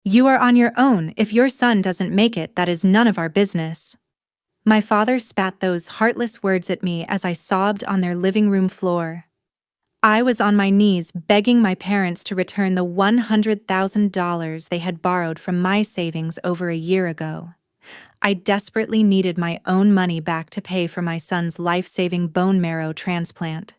You are on your own. If your son doesn't make it, that is none of our business." My father spat those heartless words at me as I sobbed on their living room floor. I was on my knees begging my parents to return the $100,000 they had borrowed from my savings over a year ago. I desperately needed my own money back to pay for my son's life-saving bone marrow transplant.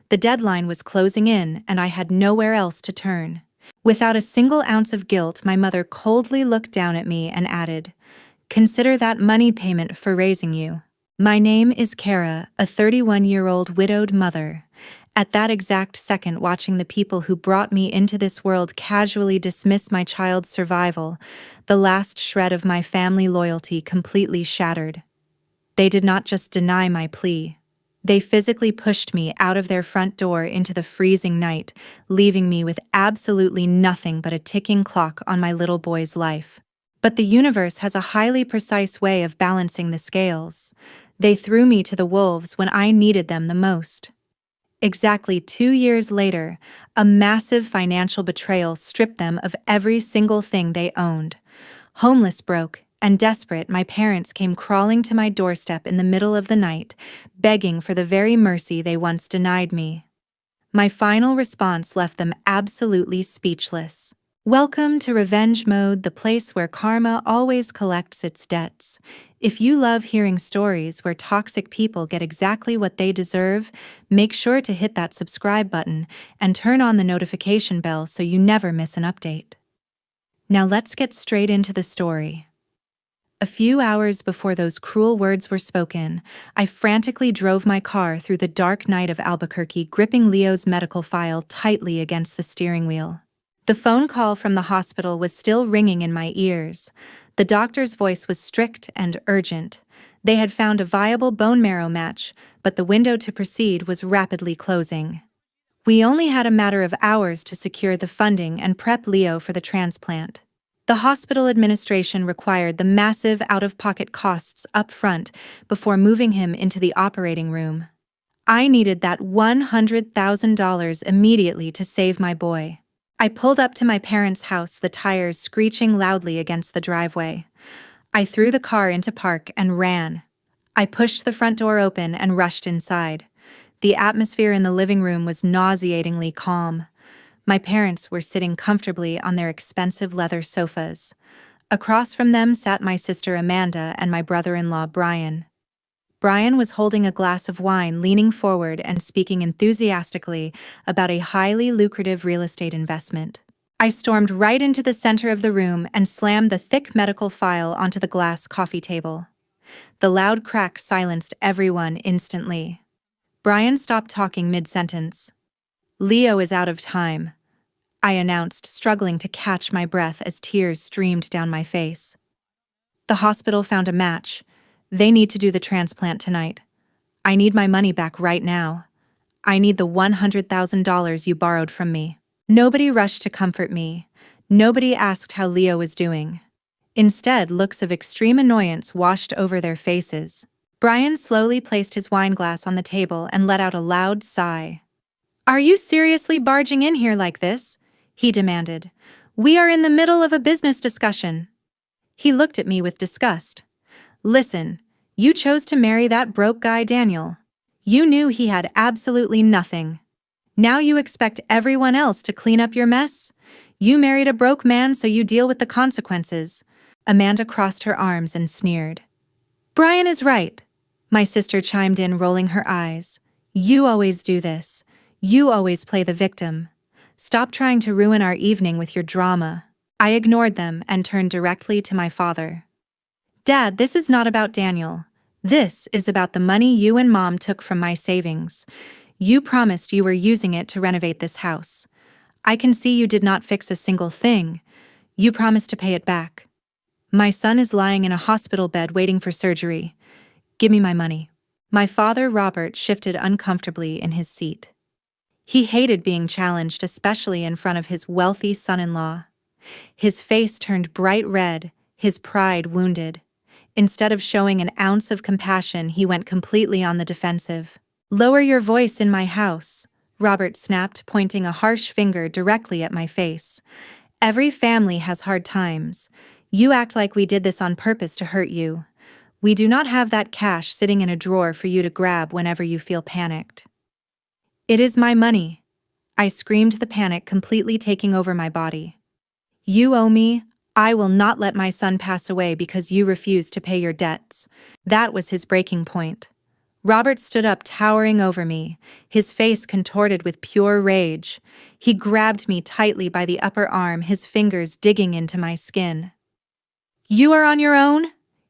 The deadline was closing in, and I had nowhere else to turn. Without a single ounce of guilt, my mother coldly looked down at me and added, "Consider that money payment for raising you." My name is Kara, a 31-year-old widowed mother. At that exact second, watching the people who brought me into this world casually dismiss my child's survival, the last shred of my family loyalty completely shattered. They did not just deny my plea. They physically pushed me out of their front door into the freezing night, leaving me with absolutely nothing but a ticking clock on my little boy's life. But the universe has a highly precise way of balancing the scales. They threw me to the wolves when I needed them the most. Exactly 2 years later, a massive financial betrayal stripped them of every single thing they owned. Homeless, broke, and desperate, my parents came crawling to my doorstep in the middle of the night, begging for the very mercy they once denied me. My final response left them absolutely speechless. Welcome to Revenge Mode, the place where karma always collects its debts. If you love hearing stories where toxic people get exactly what they deserve, make sure to hit that subscribe button and turn on the notification bell so you never miss an update. Now let's get straight into the story. A few hours before those cruel words were spoken, I frantically drove my car through the dark night of Albuquerque, gripping Leo's medical file tightly against the steering wheel. The phone call from the hospital was still ringing in my ears. The doctor's voice was strict and urgent. They had found a viable bone marrow match, but the window to proceed was rapidly closing. We only had a matter of hours to secure the funding and prep Leo for the transplant. The hospital administration required the massive out-of-pocket costs up front before moving him into the operating room. I needed that $100,000 immediately to save my boy. I pulled up to my parents' house, the tires screeching loudly against the driveway. I threw the car into park and ran. I pushed the front door open and rushed inside. The atmosphere in the living room was nauseatingly calm. My parents were sitting comfortably on their expensive leather sofas. Across from them sat my sister Amanda and my brother-in-law Brian. Brian was holding a glass of wine, leaning forward and speaking enthusiastically about a highly lucrative real estate investment. I stormed right into the center of the room and slammed the thick medical file onto the glass coffee table. The loud crack silenced everyone instantly. Brian stopped talking mid-sentence. "Leo is out of time," I announced, struggling to catch my breath as tears streamed down my face. "The hospital found a match. They need to do the transplant tonight. I need my money back right now. I need the $100,000 you borrowed from me." Nobody rushed to comfort me. Nobody asked how Leo was doing. Instead, looks of extreme annoyance washed over their faces. Brian slowly placed his wine glass on the table and let out a loud sigh. "Are you seriously barging in here like this?" he demanded. "We are in the middle of a business discussion." He looked at me with disgust. "Listen, you chose to marry that broke guy Daniel. You knew he had absolutely nothing. Now you expect everyone else to clean up your mess? You married a broke man, so you deal with the consequences." Amanda crossed her arms and sneered. "Brian is right," my sister chimed in, rolling her eyes. "You always do this. You always play the victim. Stop trying to ruin our evening with your drama." I ignored them and turned directly to my father. "Dad, this is not about Daniel. This is about the money you and Mom took from my savings. You promised you were using it to renovate this house. I can see you did not fix a single thing. You promised to pay it back. My son is lying in a hospital bed waiting for surgery. Give me my money." My father, Robert, shifted uncomfortably in his seat. He hated being challenged, especially in front of his wealthy son-in-law. His face turned bright red, his pride wounded. Instead of showing an ounce of compassion, he went completely on the defensive. "Lower your voice in my house," Robert snapped, pointing a harsh finger directly at my face. Every family has hard times. You act like we did this on purpose to hurt you. We do not have that cash sitting in a drawer for you to grab whenever you feel panicked. It is my money. I screamed, the panic completely taking over my body. You owe me. I will not let my son pass away because you refuse to pay your debts. That was his breaking point. Robert stood up, towering over me, his face contorted with pure rage. He grabbed me tightly by the upper arm, his fingers digging into my skin. You are on your own?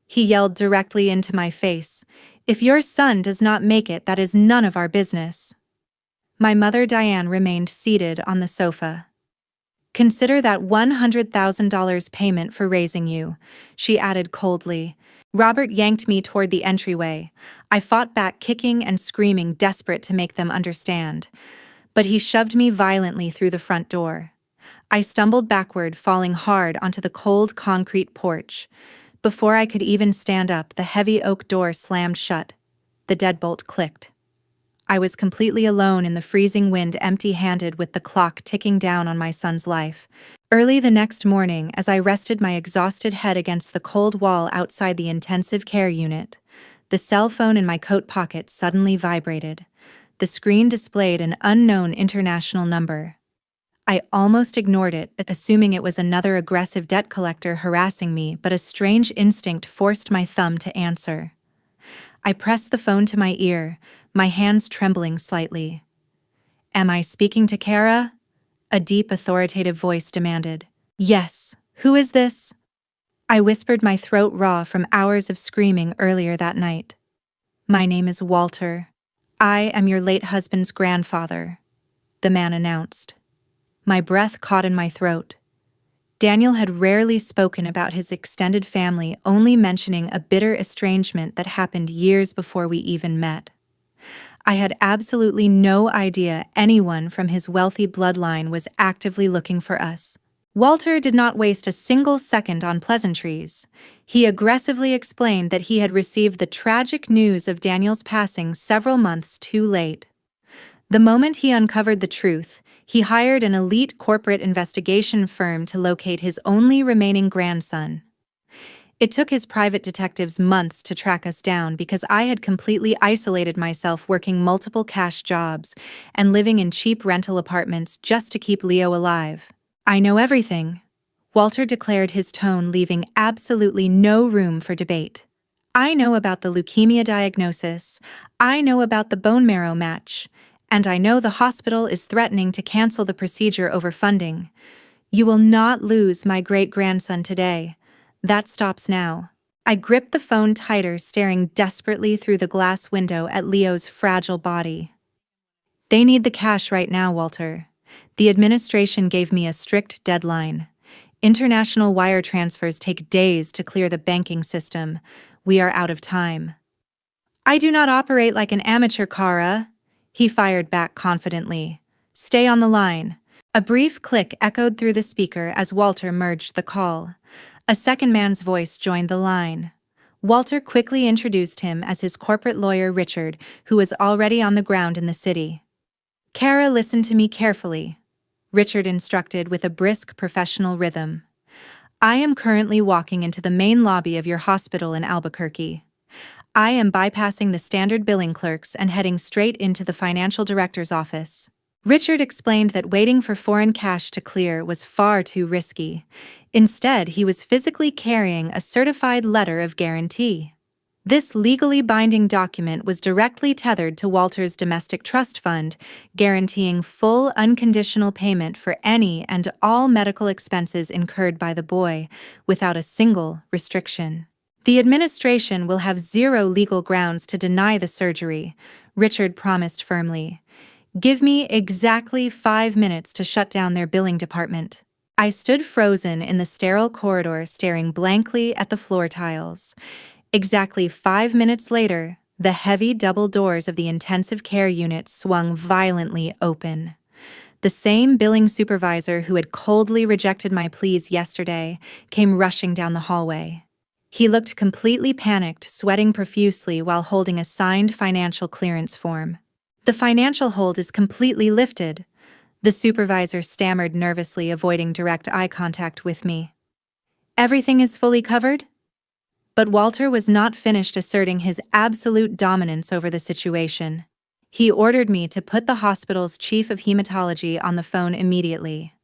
He yelled directly into my face. If your son does not make it, that is none of our business. My mother Diane remained seated on the sofa. Consider that $100,000 payment for raising you, she added coldly. Robert yanked me toward the entryway. I fought back, kicking and screaming, desperate to make them understand. But he shoved me violently through the front door. I stumbled backward, falling hard onto the cold concrete porch. Before I could even stand up, the heavy oak door slammed shut. The deadbolt clicked. I was completely alone in the freezing wind, empty-handed, with the clock ticking down on my son's life. Early the next morning, as I rested my exhausted head against the cold wall outside the intensive care unit, the cell phone in my coat pocket suddenly vibrated. The screen displayed an unknown international number. I almost ignored it, assuming it was another aggressive debt collector harassing me, but a strange instinct forced my thumb to answer. I pressed the phone to my ear, my hands trembling slightly. Am I speaking to Kara? A deep, authoritative voice demanded. Yes. Who is this? I whispered, my throat raw from hours of screaming earlier that night. My name is Walter. I am your late husband's grandfather, the man announced. My breath caught in my throat. Daniel had rarely spoken about his extended family, only mentioning a bitter estrangement that happened years before we even met. I had absolutely no idea anyone from his wealthy bloodline was actively looking for us. Walter did not waste a single second on pleasantries. He aggressively explained that he had received the tragic news of Daniel's passing several months too late. The moment he uncovered the truth, he hired an elite corporate investigation firm to locate his only remaining grandson. It took his private detectives months to track us down because I had completely isolated myself, working multiple cash jobs and living in cheap rental apartments just to keep Leo alive. I know everything, Walter declared, his tone leaving absolutely no room for debate. I know about the leukemia diagnosis, I know about the bone marrow match, and I know the hospital is threatening to cancel the procedure over funding. You will not lose my great-grandson today. That stops now. I gripped the phone tighter, staring desperately through the glass window at Leo's fragile body. They need the cash right now, Walter. The administration gave me a strict deadline. International wire transfers take days to clear the banking system. We are out of time. I do not operate like an amateur, Kara, he fired back confidently. Stay on the line. A brief click echoed through the speaker as Walter merged the call. A second man's voice joined the line. Walter quickly introduced him as his corporate lawyer, Richard, who was already on the ground in the city. Kara, listen to me carefully, Richard instructed with a brisk professional rhythm. I am currently walking into the main lobby of your hospital in Albuquerque. I am bypassing the standard billing clerks and heading straight into the financial director's office. Richard explained that waiting for foreign cash to clear was far too risky. Instead, he was physically carrying a certified letter of guarantee. This legally binding document was directly tethered to Walter's domestic trust fund, guaranteeing full, unconditional payment for any and all medical expenses incurred by the boy, without a single restriction. The administration will have zero legal grounds to deny the surgery, Richard promised firmly. Give me exactly 5 minutes to shut down their billing department. I stood frozen in the sterile corridor, staring blankly at the floor tiles. Exactly 5 minutes later, the heavy double doors of the intensive care unit swung violently open. The same billing supervisor who had coldly rejected my pleas yesterday came rushing down the hallway. He looked completely panicked, sweating profusely while holding a signed financial clearance form. The financial hold is completely lifted, The supervisor stammered nervously, avoiding direct eye contact with me. Everything is fully covered? But Walter was not finished asserting his absolute dominance over the situation. He ordered me to put the hospital's chief of hematology on the phone immediately.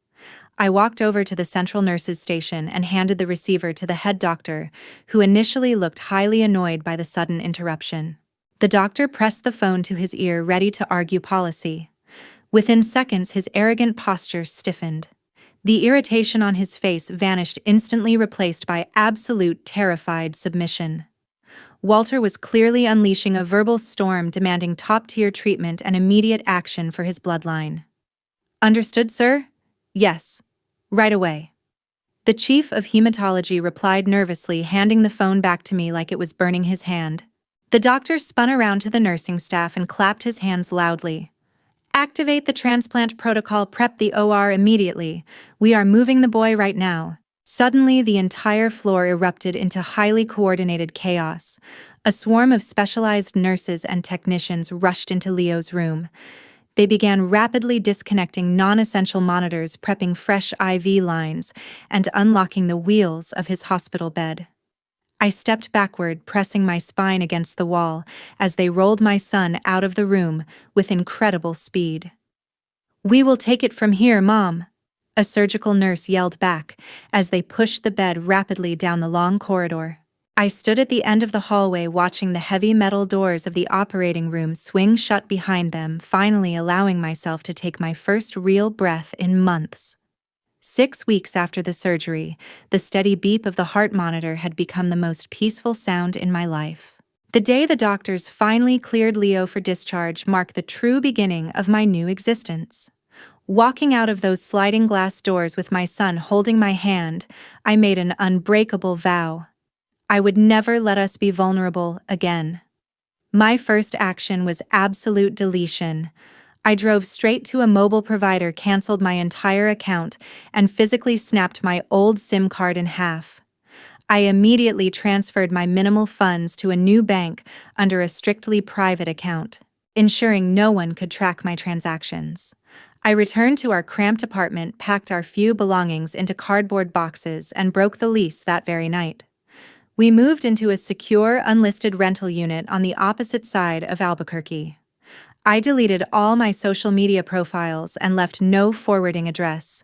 I walked over to the central nurses' station and handed the receiver to the head doctor, who initially looked highly annoyed by the sudden interruption. The doctor pressed the phone to his ear, ready to argue policy. Within seconds, his arrogant posture stiffened. The irritation on his face vanished, instantly replaced by absolute terrified submission. Walter was clearly unleashing a verbal storm, demanding top-tier treatment and immediate action for his bloodline. Understood, sir? Yes. Right away. The chief of hematology replied nervously, handing the phone back to me like it was burning his hand. The doctor spun around to the nursing staff and clapped his hands loudly. Activate the transplant protocol, prep the OR immediately. We are moving the boy right now. Suddenly, the entire floor erupted into highly coordinated chaos. A swarm of specialized nurses and technicians rushed into Leo's room. They began rapidly disconnecting non-essential monitors, prepping fresh IV lines, and unlocking the wheels of his hospital bed. I stepped backward, pressing my spine against the wall, as they rolled my son out of the room with incredible speed. "We will take it from here, Mom," a surgical nurse yelled back, as they pushed the bed rapidly down the long corridor. I stood at the end of the hallway, watching the heavy metal doors of the operating room swing shut behind them, finally allowing myself to take my first real breath in months. 6 weeks after the surgery, the steady beep of the heart monitor had become the most peaceful sound in my life. The day the doctors finally cleared Leo for discharge marked the true beginning of my new existence. Walking out of those sliding glass doors with my son holding my hand, I made an unbreakable vow. I would never let us be vulnerable again. My first action was absolute deletion. I drove straight to a mobile provider, canceled my entire account, and physically snapped my old SIM card in half. I immediately transferred my minimal funds to a new bank under a strictly private account, ensuring no one could track my transactions. I returned to our cramped apartment, packed our few belongings into cardboard boxes, and broke the lease that very night. We moved into a secure, unlisted rental unit on the opposite side of Albuquerque. I deleted all my social media profiles and left no forwarding address.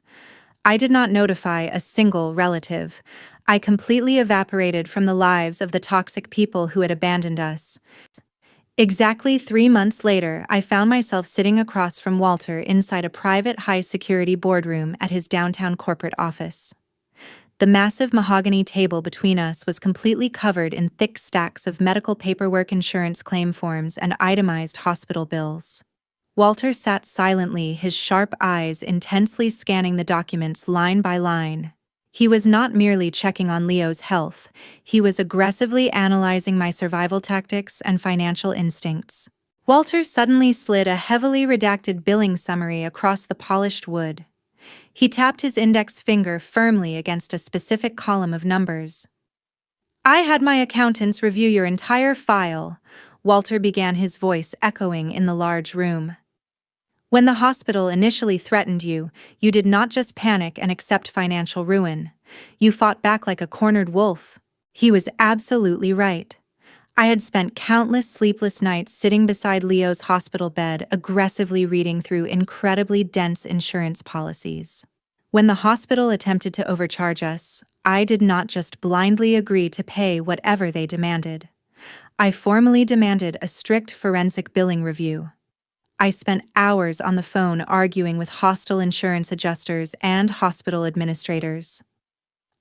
I did not notify a single relative. I completely evaporated from the lives of the toxic people who had abandoned us. Exactly 3 months later, I found myself sitting across from Walter inside a private high-security boardroom at his downtown corporate office. The massive mahogany table between us was completely covered in thick stacks of medical paperwork, insurance claim forms, and itemized hospital bills. Walter sat silently, his sharp eyes intensely scanning the documents line by line. He was not merely checking on Leo's health, he was aggressively analyzing my survival tactics and financial instincts. Walter suddenly slid a heavily redacted billing summary across the polished wood. He tapped his index finger firmly against a specific column of numbers. "I had my accountants review your entire file," Walter began, his voice echoing in the large room. "When the hospital initially threatened you, you did not just panic and accept financial ruin. You fought back like a cornered wolf." He was absolutely right. I had spent countless sleepless nights sitting beside Leo's hospital bed, aggressively reading through incredibly dense insurance policies. When the hospital attempted to overcharge us, I did not just blindly agree to pay whatever they demanded. I formally demanded a strict forensic billing review. I spent hours on the phone arguing with hostile insurance adjusters and hospital administrators.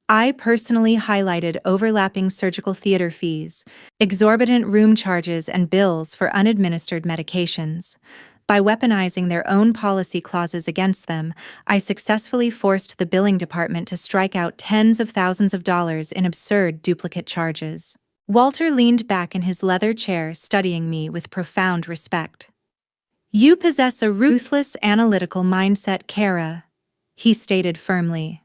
I personally highlighted overlapping surgical theater fees, exorbitant room charges, and bills for unadministered medications. By weaponizing their own policy clauses against them, I successfully forced the billing department to strike out tens of thousands of dollars in absurd duplicate charges. Walter leaned back in his leather chair, studying me with profound respect. "You possess a ruthless, analytical mindset, Kara," he stated firmly.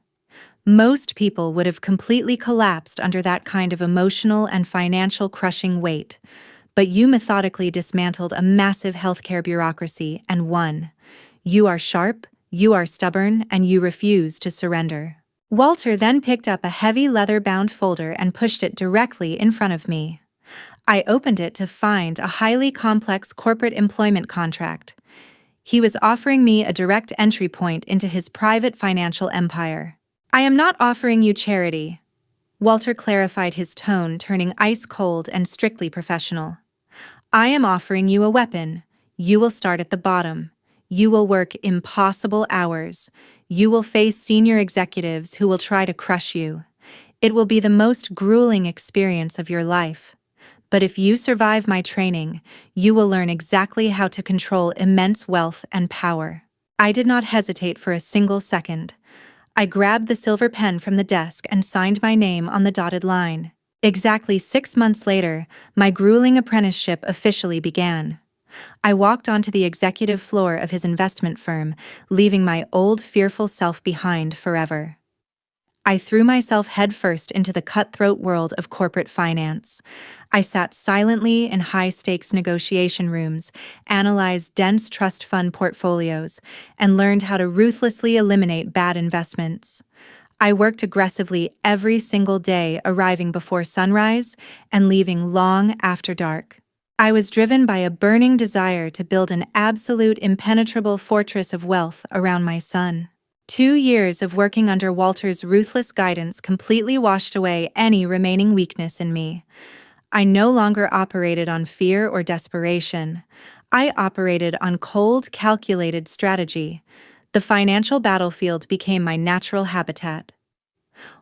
"Most people would have completely collapsed under that kind of emotional and financial crushing weight, but you methodically dismantled a massive healthcare bureaucracy and won. You are sharp, You are stubborn and you refuse to surrender. Walter then picked up a heavy leather-bound folder and pushed it directly in front of me. I opened it to find a highly complex corporate employment contract. He was offering me a direct entry point into his private financial empire. I am not offering you charity. Walter clarified his tone, turning ice-cold and strictly professional. I am offering you a weapon. You will start at the bottom. You will work impossible hours. You will face senior executives who will try to crush you. It will be the most grueling experience of your life. But if you survive my training, you will learn exactly how to control immense wealth and power. I did not hesitate for a single second. I grabbed the silver pen from the desk and signed my name on the dotted line. Exactly 6 months later, my grueling apprenticeship officially began. I walked onto the executive floor of his investment firm, leaving my old fearful self behind forever. I threw myself headfirst into the cutthroat world of corporate finance. I sat silently in high-stakes negotiation rooms, analyzed dense trust fund portfolios, and learned how to ruthlessly eliminate bad investments. I worked aggressively every single day, arriving before sunrise and leaving long after dark. I was driven by a burning desire to build an absolute impenetrable fortress of wealth around my son. 2 years of working under Walter's ruthless guidance completely washed away any remaining weakness in me. I no longer operated on fear or desperation. I operated on cold, calculated strategy. The financial battlefield became my natural habitat.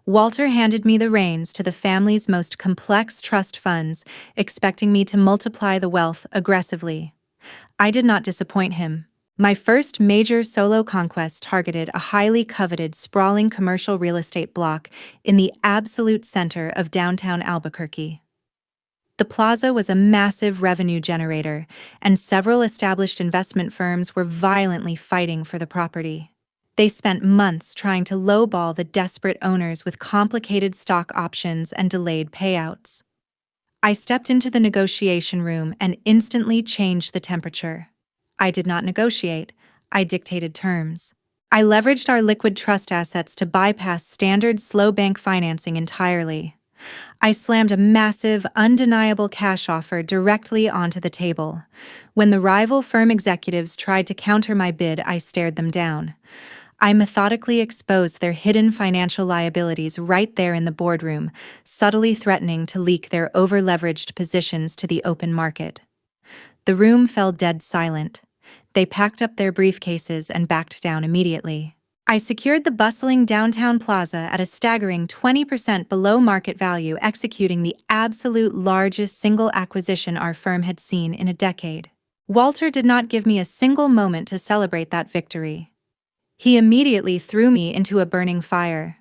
Walter handed me the reins to the family's most complex trust funds, expecting me to multiply the wealth aggressively. I did not disappoint him. My first major solo conquest targeted a highly coveted, sprawling commercial real estate block in the absolute center of downtown Albuquerque. The plaza was a massive revenue generator, and several established investment firms were violently fighting for the property. They spent months trying to lowball the desperate owners with complicated stock options and delayed payouts. I stepped into the negotiation room and instantly changed the temperature. I did not negotiate, I dictated terms. I leveraged our liquid trust assets to bypass standard slow bank financing entirely. I slammed a massive, undeniable cash offer directly onto the table. When the rival firm executives tried to counter my bid, I stared them down. I methodically exposed their hidden financial liabilities right there in the boardroom, subtly threatening to leak their over-leveraged positions to the open market. The room fell dead silent. They packed up their briefcases and backed down immediately. I secured the bustling downtown plaza at a staggering 20% below market value, executing the absolute largest single acquisition our firm had seen in a decade. Walter did not give me a single moment to celebrate that victory. He immediately threw me into a burning fire.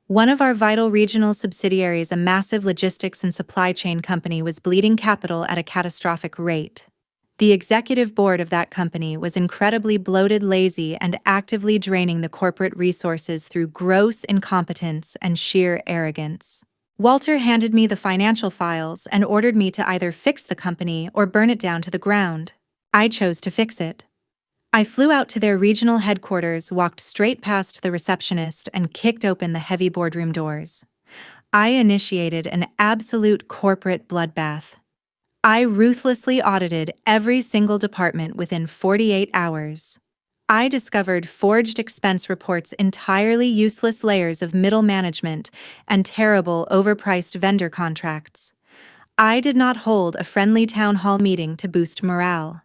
One of our vital regional subsidiaries, a massive logistics and supply chain company, was bleeding capital at a catastrophic rate. The executive board of that company was incredibly bloated, lazy, and actively draining the corporate resources through gross incompetence and sheer arrogance. Walter handed me the financial files and ordered me to either fix the company or burn it down to the ground. I chose to fix it. I flew out to their regional headquarters, walked straight past the receptionist, and kicked open the heavy boardroom doors. I initiated an absolute corporate bloodbath. I ruthlessly audited every single department within 48 hours. I discovered forged expense reports, entirely useless layers of middle management, and terrible overpriced vendor contracts. I did not hold a friendly town hall meeting to boost morale.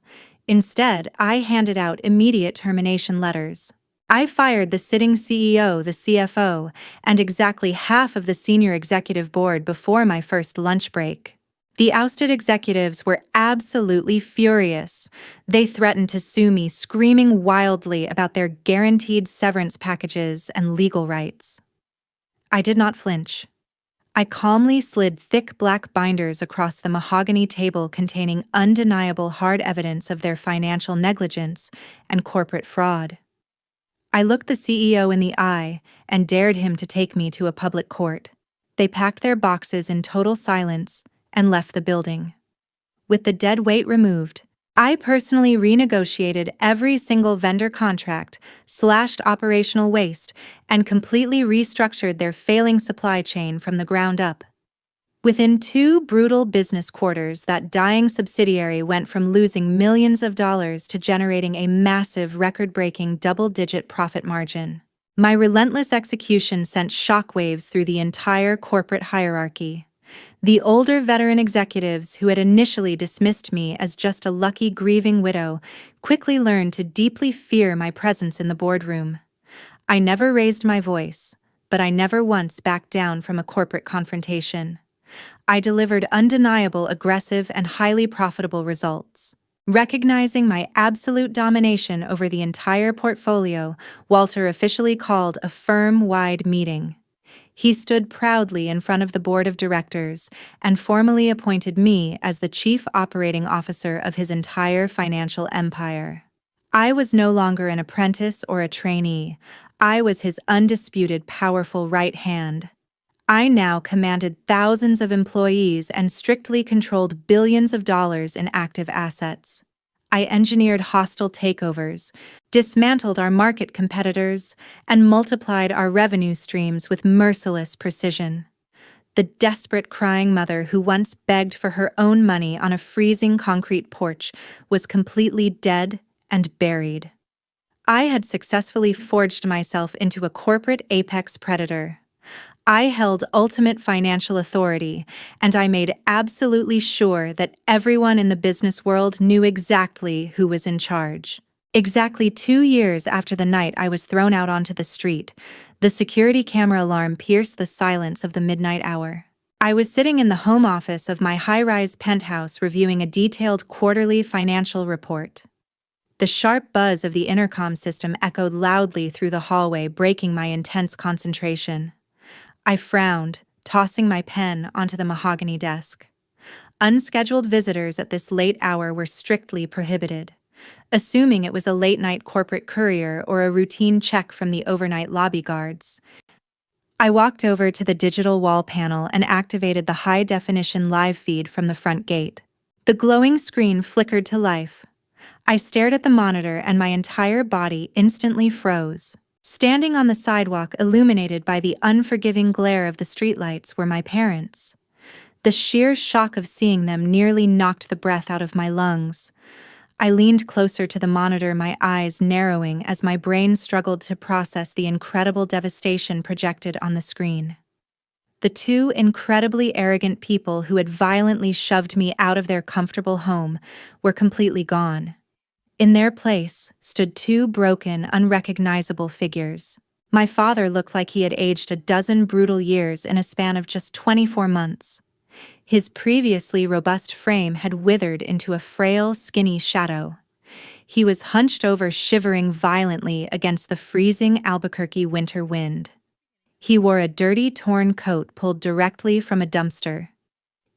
Instead, I handed out immediate termination letters. I fired the sitting CEO, the CFO, and exactly half of the senior executive board before my first lunch break. The ousted executives were absolutely furious. They threatened to sue me, screaming wildly about their guaranteed severance packages and legal rights. I did not flinch. I calmly slid thick black binders across the mahogany table containing undeniable hard evidence of their financial negligence and corporate fraud. I looked the CEO in the eye and dared him to take me to a public court. They packed their boxes in total silence and left the building. With the dead weight removed, I personally renegotiated every single vendor contract, slashed operational waste, and completely restructured their failing supply chain from the ground up. Within 2 brutal business quarters, that dying subsidiary went from losing millions of dollars to generating a massive, record-breaking double-digit profit margin. My relentless execution sent shockwaves through the entire corporate hierarchy. The older veteran executives who had initially dismissed me as just a lucky grieving widow quickly learned to deeply fear my presence in the boardroom. I never raised my voice, but I never once backed down from a corporate confrontation. I delivered undeniable, aggressive, and highly profitable results. Recognizing my absolute domination over the entire portfolio, Walter officially called a firm-wide meeting. He stood proudly in front of the board of directors and formally appointed me as the chief operating officer of his entire financial empire. I was no longer an apprentice or a trainee. I was his undisputed, powerful right hand. I now commanded thousands of employees and strictly controlled billions of dollars in active assets. I engineered hostile takeovers, dismantled our market competitors, and multiplied our revenue streams with merciless precision. The desperate crying mother who once begged for her own money on a freezing concrete porch was completely dead and buried. I had successfully forged myself into a corporate apex predator. I held ultimate financial authority, and I made absolutely sure that everyone in the business world knew exactly who was in charge. Exactly 2 years after the night I was thrown out onto the street, the security camera alarm pierced the silence of the midnight hour. I was sitting in the home office of my high-rise penthouse reviewing a detailed quarterly financial report. The sharp buzz of the intercom system echoed loudly through the hallway, breaking my intense concentration. I frowned, tossing my pen onto the mahogany desk. Unscheduled visitors at this late hour were strictly prohibited. Assuming it was a late-night corporate courier or a routine check from the overnight lobby guards. I walked over to the digital wall panel and activated the high-definition live feed from the front gate. The glowing screen flickered to life. I stared at the monitor and my entire body instantly froze. Standing on the sidewalk illuminated by the unforgiving glare of the streetlights were my parents. The sheer shock of seeing them nearly knocked the breath out of my lungs. I leaned closer to the monitor, my eyes narrowing as my brain struggled to process the incredible devastation projected on the screen. The 2 incredibly arrogant people who had violently shoved me out of their comfortable home were completely gone. In their place stood 2 broken, unrecognizable figures. My father looked like he had aged a dozen brutal years in a span of just 24 months. His previously robust frame had withered into a frail, skinny shadow. He was hunched over, shivering violently against the freezing Albuquerque winter wind. He wore a dirty, torn coat pulled directly from a dumpster.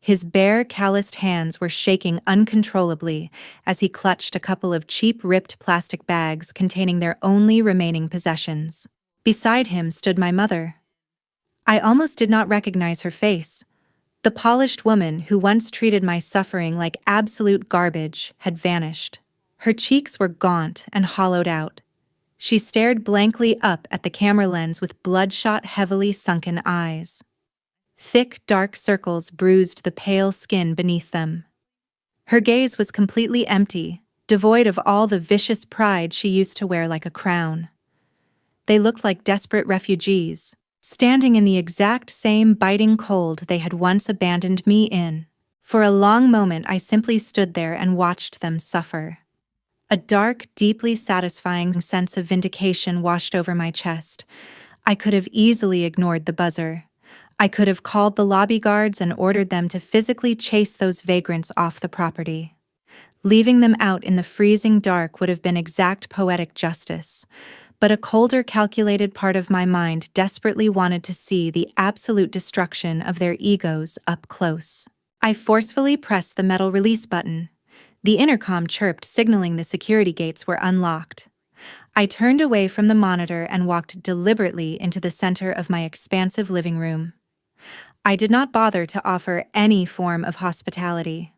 His bare, calloused hands were shaking uncontrollably as he clutched a couple of cheap, ripped plastic bags containing their only remaining possessions. Beside him stood my mother. I almost did not recognize her face. The polished woman who once treated my suffering like absolute garbage had vanished. Her cheeks were gaunt and hollowed out. She stared blankly up at the camera lens with bloodshot, heavily sunken eyes. Thick, dark circles bruised the pale skin beneath them. Her gaze was completely empty, devoid of all the vicious pride she used to wear like a crown. They looked like desperate refugees, standing in the exact same biting cold they had once abandoned me in. For a long moment I simply stood there and watched them suffer. A dark, deeply satisfying sense of vindication washed over my chest. I could have easily ignored the buzzer. I could have called the lobby guards and ordered them to physically chase those vagrants off the property. Leaving them out in the freezing dark would have been exact poetic justice. But a colder, calculated part of my mind desperately wanted to see the absolute destruction of their egos up close. I forcefully pressed the metal release button. The intercom chirped, signaling the security gates were unlocked. I turned away from the monitor and walked deliberately into the center of my expansive living room. I did not bother to offer any form of hospitality.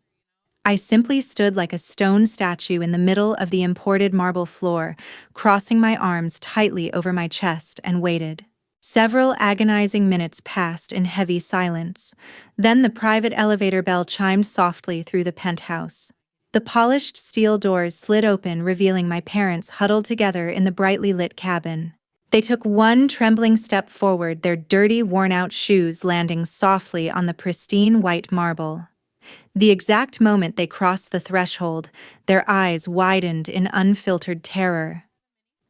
I simply stood like a stone statue in the middle of the imported marble floor, crossing my arms tightly over my chest and waited. Several agonizing minutes passed in heavy silence. Then the private elevator bell chimed softly through the penthouse. The polished steel doors slid open, revealing my parents huddled together in the brightly lit cabin. They took one trembling step forward, their dirty, worn-out shoes landing softly on the pristine white marble. The exact moment they crossed the threshold, their eyes widened in unfiltered terror.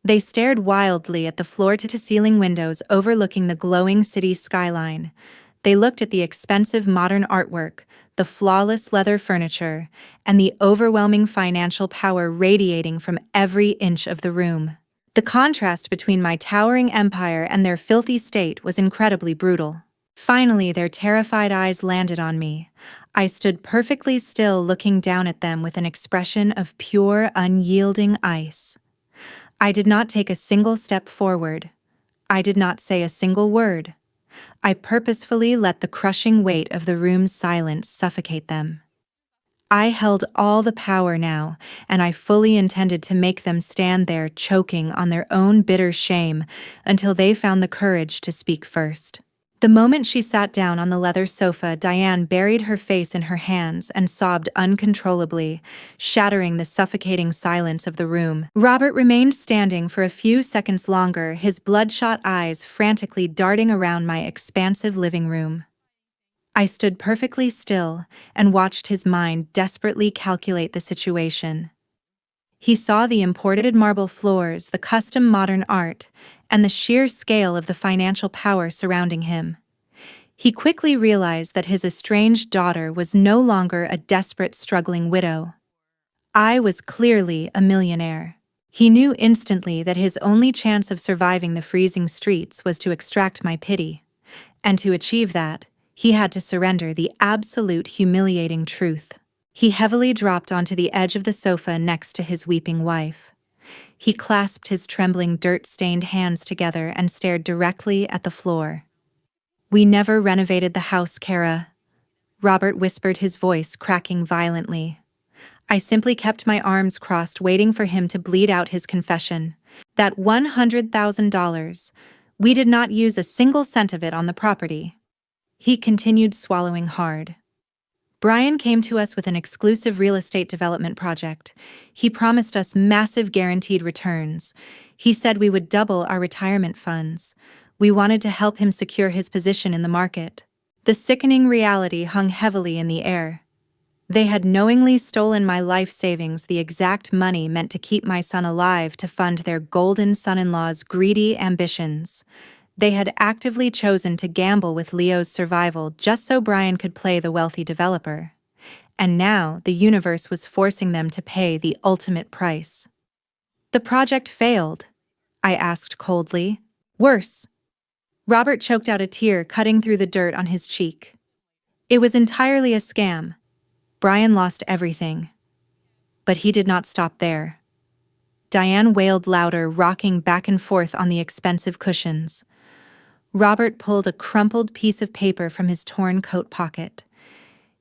They stared wildly at the floor-to-ceiling windows overlooking the glowing city skyline. They looked at the expensive modern artwork, the flawless leather furniture, and the overwhelming financial power radiating from every inch of the room. The contrast between my towering empire and their filthy state was incredibly brutal. Finally, their terrified eyes landed on me. I stood perfectly still, looking down at them with an expression of pure, unyielding ice. I did not take a single step forward. I did not say a single word. I purposefully let the crushing weight of the room's silence suffocate them. I held all the power now, and I fully intended to make them stand there choking on their own bitter shame until they found the courage to speak first. The moment she sat down on the leather sofa, Diane buried her face in her hands and sobbed uncontrollably, shattering the suffocating silence of the room. Robert remained standing for a few seconds longer, his bloodshot eyes frantically darting around my expansive living room. I stood perfectly still and watched his mind desperately calculate the situation. He saw the imported marble floors, the custom modern art, and the sheer scale of the financial power surrounding him. He quickly realized that his estranged daughter was no longer a desperate, struggling widow. I was clearly a millionaire. He knew instantly that his only chance of surviving the freezing streets was to extract my pity. And to achieve that, he had to surrender the absolute humiliating truth. He heavily dropped onto the edge of the sofa next to his weeping wife. He clasped his trembling, dirt-stained hands together and stared directly at the floor. "We never renovated the house, Kara," Robert whispered, his voice cracking violently. I simply kept my arms crossed, waiting for him to bleed out his confession. "That $100,000, we did not use a single cent of it on the property." He continued, swallowing hard. "Brian came to us with an exclusive real estate development project. He promised us massive guaranteed returns. He said we would double our retirement funds. We wanted to help him secure his position in the market." The sickening reality hung heavily in the air. They had knowingly stolen my life savings, the exact money meant to keep my son alive to fund their golden son-in-law's greedy ambitions. They had actively chosen to gamble with Leo's survival just so Brian could play the wealthy developer. And now the universe was forcing them to pay the ultimate price. "The project failed?" I asked coldly. "Worse." Robert choked out a tear, cutting through the dirt on his cheek. "It was entirely a scam. Brian lost everything." But he did not stop there. Diane wailed louder, rocking back and forth on the expensive cushions. Robert pulled a crumpled piece of paper from his torn coat pocket.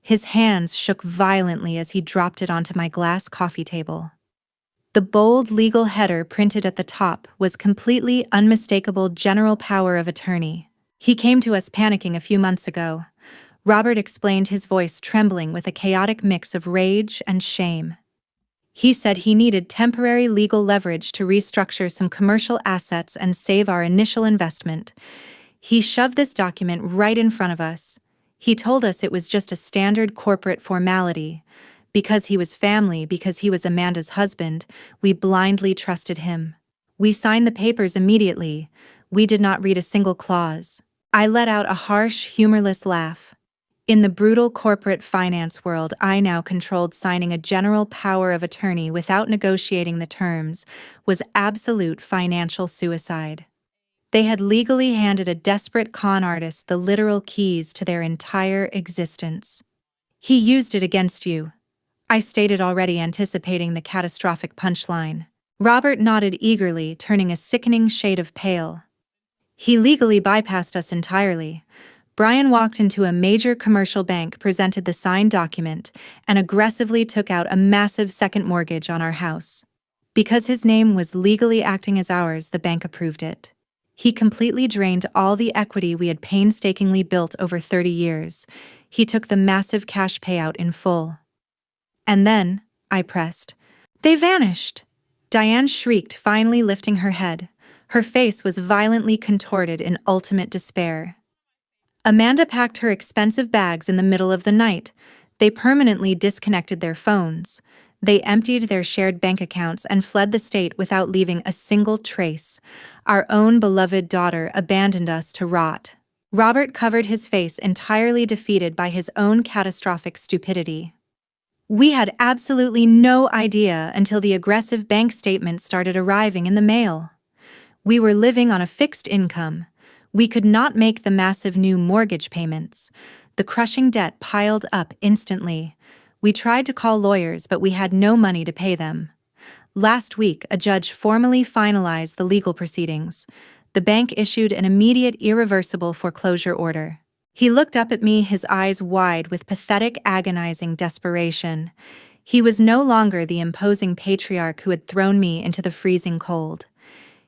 His hands shook violently as he dropped it onto my glass coffee table. The bold legal header printed at the top was completely unmistakable: general power of attorney. "He came to us panicking a few months ago," Robert explained, his voice trembling with a chaotic mix of rage and shame. "He said he needed temporary legal leverage to restructure some commercial assets and save our initial investment. He shoved this document right in front of us. He told us it was just a standard corporate formality. Because he was family, because he was Amanda's husband, we blindly trusted him. We signed the papers immediately. We did not read a single clause." I let out a harsh, humorless laugh. In the brutal corporate finance world I now controlled, signing a general power of attorney without negotiating the terms was absolute financial suicide. They had legally handed a desperate con artist the literal keys to their entire existence. "He used it against you," I stated, already anticipating the catastrophic punchline. Robert nodded eagerly, turning a sickening shade of pale. "He legally bypassed us entirely. Brian walked into a major commercial bank, presented the signed document, and aggressively took out a massive second mortgage on our house. Because his name was legally acting as ours, the bank approved it. He completely drained all the equity we had painstakingly built over 30 years. He took the massive cash payout in full. And then, I pressed, "They vanished!" Diane shrieked, finally lifting her head. Her face was violently contorted in ultimate despair. Amanda packed her expensive bags in the middle of the night. They permanently disconnected their phones. They emptied their shared bank accounts and fled the state without leaving a single trace. Our own beloved daughter abandoned us to rot. Robert covered his face, entirely defeated by his own catastrophic stupidity. We had absolutely no idea until the aggressive bank statements started arriving in the mail. We were living on a fixed income. We could not make the massive new mortgage payments. The crushing debt piled up instantly. We tried to call lawyers, but we had no money to pay them. Last week, a judge formally finalized the legal proceedings. The bank issued an immediate, irreversible foreclosure order. He looked up at me, his eyes wide with pathetic, agonizing desperation. He was no longer the imposing patriarch who had thrown me into the freezing cold.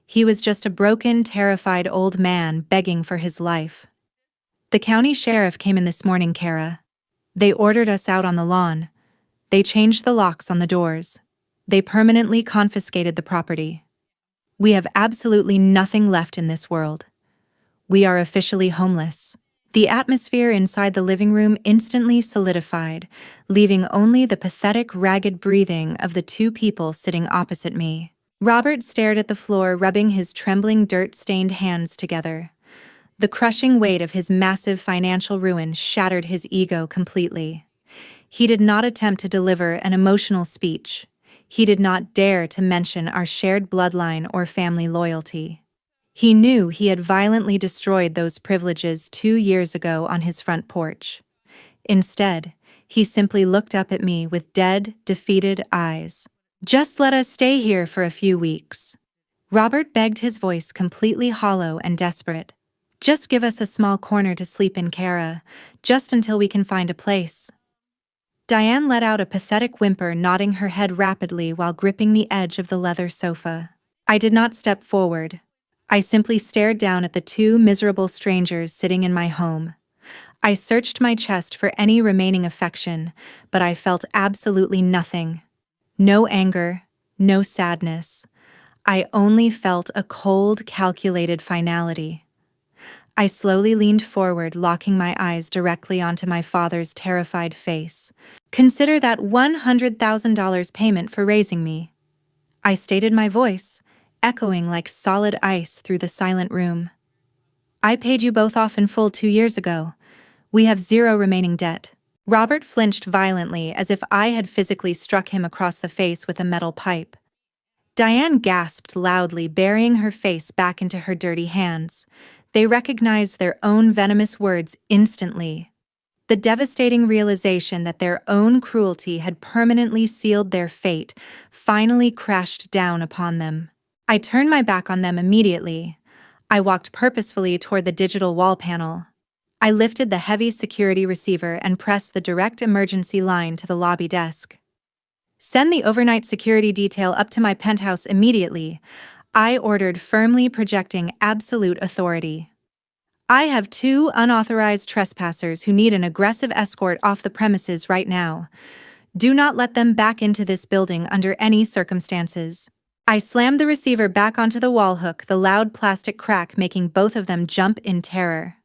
He was just a broken, terrified old man begging for his life. The county sheriff came in this morning, Kara. They ordered us out on the lawn. They changed the locks on the doors. They permanently confiscated the property. We have absolutely nothing left in this world. We are officially homeless. The atmosphere inside the living room instantly solidified, leaving only the pathetic, ragged breathing of the two people sitting opposite me. Robert stared at the floor, rubbing his trembling, dirt-stained hands together. The crushing weight of his massive financial ruin shattered his ego completely. He did not attempt to deliver an emotional speech. He did not dare to mention our shared bloodline or family loyalty. He knew he had violently destroyed those privileges 2 years ago on his front porch. Instead, he simply looked up at me with dead, defeated eyes. "Just let us stay here for a few weeks." Robert begged, his voice completely hollow and desperate. "Just give us a small corner to sleep in, Kara, just until we can find a place." Diane let out a pathetic whimper, nodding her head rapidly while gripping the edge of the leather sofa. I did not step forward. I simply stared down at the two miserable strangers sitting in my home. I searched my chest for any remaining affection, but I felt absolutely nothing. No anger, no sadness. I only felt a cold, calculated finality. I slowly leaned forward, locking my eyes directly onto my father's terrified face. "Consider that $100,000 payment for raising me." I stated, my voice echoing like solid ice through the silent room. "I paid you both off in full 2 years ago. We have 0 remaining debt." Robert flinched violently, as if I had physically struck him across the face with a metal pipe. Diane gasped loudly, burying her face back into her dirty hands. They recognized their own venomous words instantly. The devastating realization that their own cruelty had permanently sealed their fate finally crashed down upon them. I turned my back on them immediately. I walked purposefully toward the digital wall panel. I lifted the heavy security receiver and pressed the direct emergency line to the lobby desk. "Send the overnight security detail up to my penthouse immediately," I ordered, firmly, projecting absolute authority. "I have 2 unauthorized trespassers who need an aggressive escort off the premises right now. Do not let them back into this building under any circumstances." I slammed the receiver back onto the wall hook, the loud plastic crack making both of them jump in terror.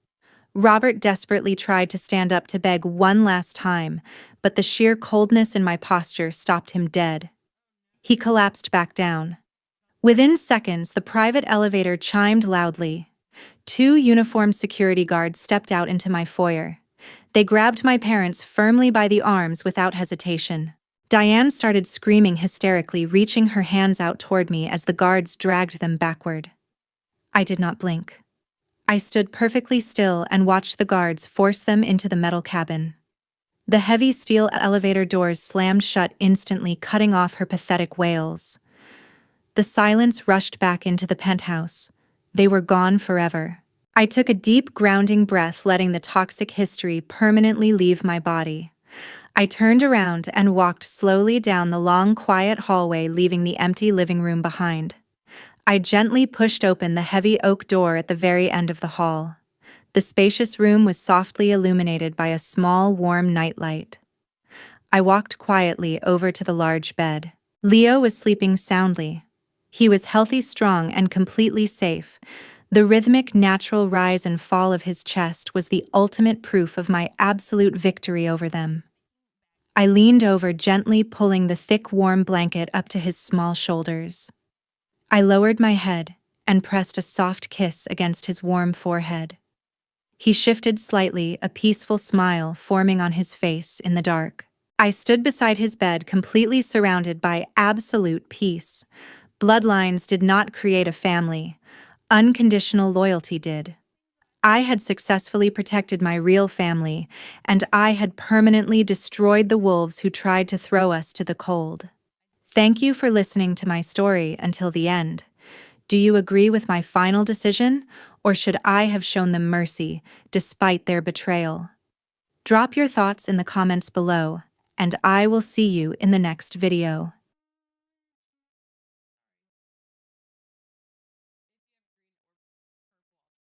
Robert desperately tried to stand up to beg one last time, but the sheer coldness in my posture stopped him dead. He collapsed back down. Within seconds, the private elevator chimed loudly. 2 uniformed security guards stepped out into my foyer. They grabbed my parents firmly by the arms without hesitation. Diane started screaming hysterically, reaching her hands out toward me as the guards dragged them backward. I did not blink. I stood perfectly still and watched the guards force them into the metal cabin. The heavy steel elevator doors slammed shut instantly, cutting off her pathetic wails. The silence rushed back into the penthouse. They were gone forever. I took a deep, grounding breath, letting the toxic history permanently leave my body. I turned around and walked slowly down the long, quiet hallway, leaving the empty living room behind. I gently pushed open the heavy oak door at the very end of the hall. The spacious room was softly illuminated by a small, warm nightlight. I walked quietly over to the large bed. Leo was sleeping soundly. He was healthy, strong, and completely safe. The rhythmic, natural rise and fall of his chest was the ultimate proof of my absolute victory over them. I leaned over, gently pulling the thick, warm blanket up to his small shoulders. I lowered my head and pressed a soft kiss against his warm forehead. He shifted slightly, a peaceful smile forming on his face in the dark. I stood beside his bed, completely surrounded by absolute peace. Bloodlines did not create a family. Unconditional loyalty did. I had successfully protected my real family, and I had permanently destroyed the wolves who tried to throw us to the cold. Thank you for listening to my story until the end. Do you agree with my final decision, or should I have shown them mercy despite their betrayal? Drop your thoughts in the comments below, and I will see you in the next video.